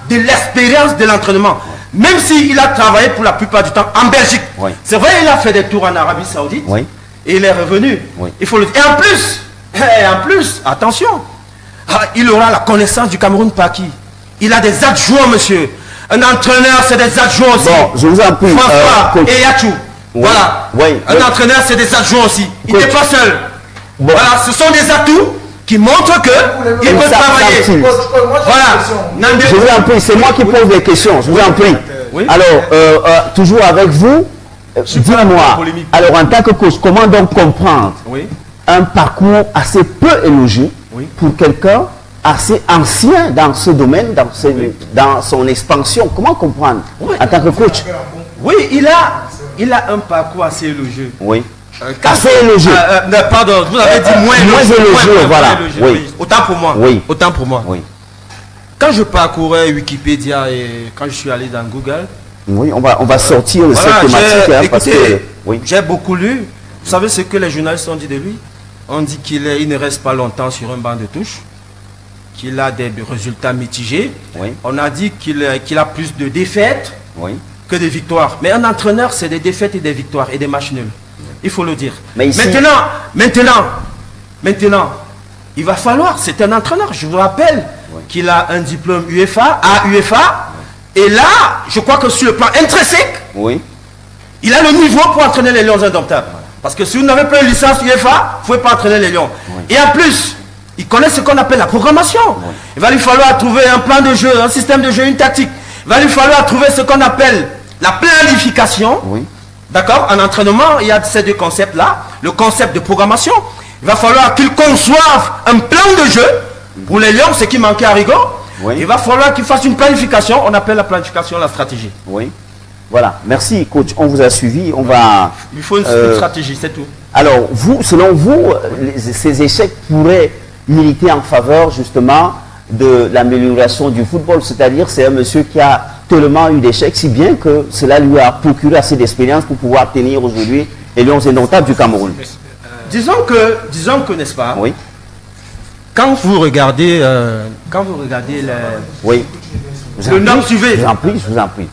de l'expérience de l'entraînement. Même s'il a travaillé pour la plupart du temps en Belgique. Oui. C'est vrai, il a fait des tours en Arabie Saoudite. Oui. Et il est revenu. Oui. Il faut le... Et en plus, attention, il aura la connaissance du Cameroun par qui? Il a des adjoints, monsieur. Un entraîneur, c'est des adjoints aussi. Bon, je vous en prie. François et Yachou. Oui. Voilà. Oui. Un entraîneur, c'est des adjoints aussi. Il n'est pas seul. Bon. Voilà, ce sont des atouts qui montrent qu'il peut travailler. Voilà. Je vous en prie, c'est moi qui pose des questions. Je vous en prie. Oui. Alors, toujours avec vous, dis-moi, alors en tant que coach, comment donc comprendre un parcours assez peu élogieux pour quelqu'un assez ancien dans ce domaine, dans son expansion? Comment comprendre en tant que coach? Oui, il a un parcours assez élogieux. Oui. Assez élogieux. Pardon, vous avez dit moins élogieux, voilà. Élogieux, Oui. oui. Autant pour moi. Oui. Autant pour moi. Oui. Quand je parcourais Wikipédia et quand je suis allé dans Google, oui, on va sortir de cette thématique. Parce que, j'ai beaucoup lu. Vous savez ce que les journalistes ont dit de lui? On dit qu'il ne reste pas longtemps sur un banc de touche, qu'il a des résultats mitigés. Oui. On a dit qu'il a plus de défaites que de victoires. Mais un entraîneur, c'est des défaites et des victoires et des matchs nuls. Il faut le dire. Mais ici... Maintenant, il va falloir, c'est un entraîneur, je vous rappelle qu'il a un diplôme UEFA, et là, je crois que sur le plan intrinsèque, il a le niveau pour entraîner les Lions indomptables. Parce que si vous n'avez pas une licence UEFA, vous ne pouvez pas entraîner les Lions. Et en plus, il connaît ce qu'on appelle la programmation. Il va lui falloir trouver un plan de jeu, un système de jeu, une tactique. Il va lui falloir trouver ce qu'on appelle la planification. D'accord? En entraînement, il y a ces deux concepts-là. Le concept de programmation. Il va falloir qu'il conçoive un plan de jeu. Pour les Lions, ce qui manquait à Rigo. Il va falloir qu'il fasse une planification. On appelle la planification la stratégie. Voilà. Merci, coach. On vous a suivi. On va... Il faut une stratégie, c'est tout. Alors, vous, selon vous, ces échecs pourraient militer en faveur, justement, de l'amélioration du football. C'est-à-dire, c'est un monsieur qui a tellement eu d'échecs, si bien que cela lui a procuré assez d'expérience pour pouvoir tenir aujourd'hui les Lions indomptables du Cameroun. Disons que, n'est-ce pas, quand vous regardez le nom suivi, je vous en prie.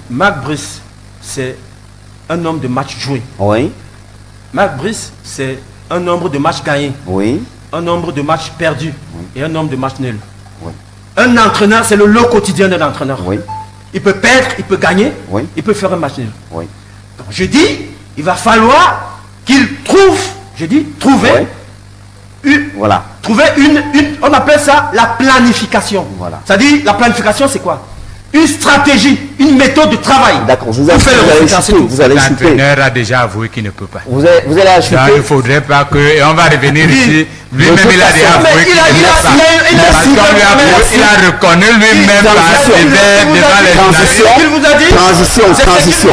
Marc Brice, c'est un nombre de matchs joués. Marc Brice, c'est un nombre de matchs gagnés. Un nombre de matchs perdus et un nombre de matchs nuls. Un entraîneur, c'est le lot quotidien d'un entraîneur. Il peut perdre, il peut gagner, il peut faire un match nul. Donc, je dis, il va falloir qu'il trouve, trouver une, on appelle ça la planification. C'est-à-dire, la planification, c'est quoi? Une stratégie, une méthode de travail. D'accord, je vous allez l'entraîneur a déjà avoué qu'il ne peut pas. Vous allez acheter. Il ne faudrait pas que... Et on va revenir ici. Lui-même, il a déjà avoué qu'il ne peut pas. Parce qu'il a reconnu lui-même devant les journalistes. Il vous a dit. Transition. Si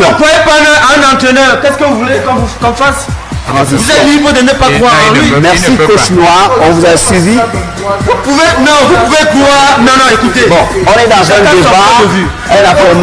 vous ne croyez pas un entraîneur, qu'est-ce que vous voulez qu'on fasse? Vous êtes libre de ne pas croire en lui. Merci, coach Noir. On vous a suivi. Vous pouvez croire. Non, écoutez. Bon, on est dans un débat. Elle a fait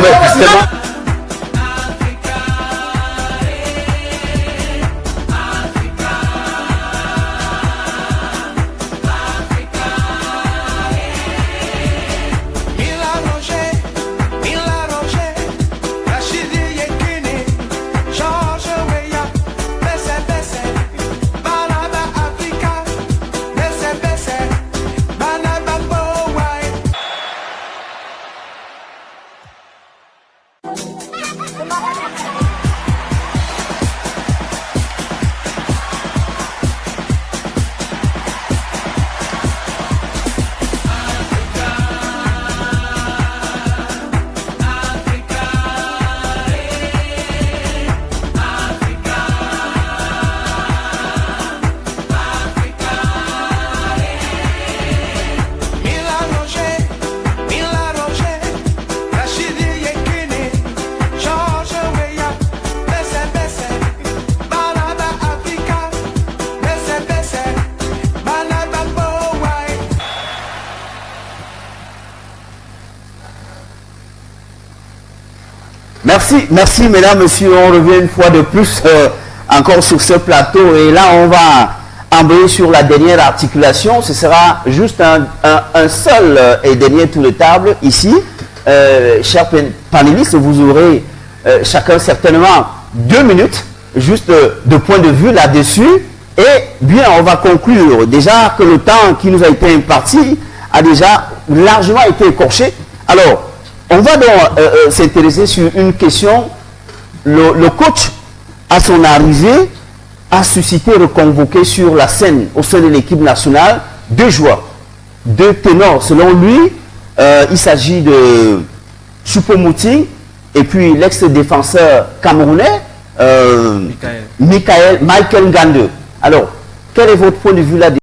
Merci mesdames, messieurs, on revient une fois de plus encore sur ce plateau et là on va embrayer sur la dernière articulation. Ce sera juste un seul et dernier tour de table ici. Chers panélistes, vous aurez chacun certainement 2 minutes, juste de point de vue là-dessus. Et bien, on va conclure. Déjà que le temps qui nous a été imparti a déjà largement été écorché. Alors, on va donc s'intéresser sur une question. Le coach, à son arrivée, a suscité, reconvoqué sur la scène au sein de l'équipe nationale 2 joueurs, 2 ténors. Selon lui, il s'agit de Choupo-Moting et puis l'ex-défenseur camerounais Michael Ngande. Alors, quel est votre point de vue là-dessus?